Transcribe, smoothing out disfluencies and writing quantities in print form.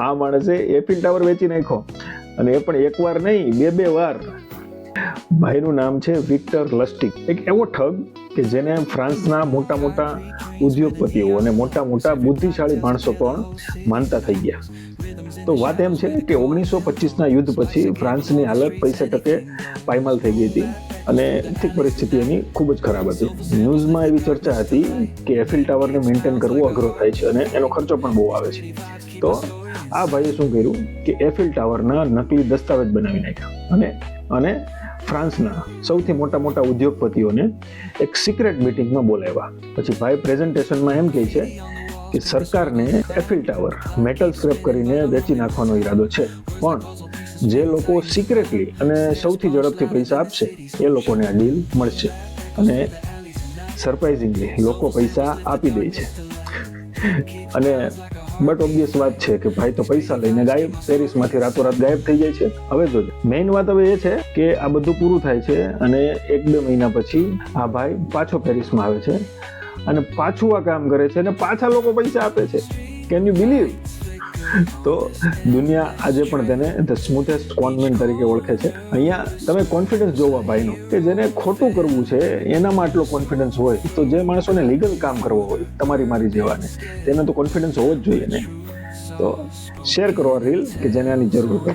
આ માણસે Eiffel tower વેચી નાખ્યો, અને એ પણ એકવાર નહીં, બે વાર. ભાઈનું નામ છે વિક્ટર લસ્ટિગ, એક એવો ઠગ કે જેને ફ્રાન્સના મોટા મોટા ઉદ્યોગપતિઓ અને મોટા મોટા બુદ્ધિશાળી માણસો પણ માનતા થઈ ગયા. તો વાત એમ છે કે 1925ના યુદ્ધ પછી ફ્રાન્સની હાલત પૈસા ટકે પાયમાલ થઈ ગઈ હતી અને આર્થિક પરિસ્થિતિ એની ખૂબ જ ખરાબ હતી. ન્યૂઝમાં એવી ચર્ચા હતી કે એફિલ ટાવરને મેન્ટેન કરવો અઘરો થાય છે અને એનો ખર્ચો પણ બહુ આવે છે. તો આ ભાઈએ શું કર્યું કે એફિલ ટાવરના નકલી દસ્તાવેજ બનાવી નાખ્યા અને ફ્રાન્સના સૌથી મોટા મોટા ઉદ્યોગપતિઓને એક સિક્રેટ મિટિંગમાં બોલાવ્યા. પછી ભાઈ પ્રેઝન્ટેશનમાં એમ કહે છે કે સરકારને એફિલ ટાવર મેટલ સ્ક્રેપ કરીને વેચી નાખવાનો ઈરાદો છે, પણ જે લોકો સિક્રેટલી અને સૌથી ઝડપથી પૈસા આપશે એ લોકોને આ ડીલ મળશે. અને સરપ્રાઇઝિંગલી લોકો પૈસા આપી દે છે. અને બટ ઓબ્વિયસ વાત છે કે ભાઈ તો પૈસા લઈને ગાયબ, પેરિસમાંથી રાતોરાત ગાયબ થઈ જાય છે. હવે જોજો, મેઇન વાત હવે એ છે કે આ બધું પૂરું થાય છે અને 1-2 મહિના પછી આ ભાઈ પાછો પેરિસમાં આવે છે અને પાછું આ કામ કરે છે અને પાછા લોકો પૈસા આપે છે. Can you believe? તો દુનિયા આજે પણ તેને ધ સ્મૂથેસ્ટ કોન્વેન્ટ તરીકે ઓળખે છે. અહીંયા તમે કોન્ફિડન્સ જોવા ભાઈનો, કે જેને ખોટું કરવું છે એનામાં આટલો કોન્ફિડન્સ હોય, તો જે માણસોને લીગલ કામ કરવો હોય તમારી મારી જેવાને, તેને તો કોન્ફિડન્સ હોવો જ જોઈએ ને. તો શેર કરો આ રીલ કે જેને આની જરૂર હોય.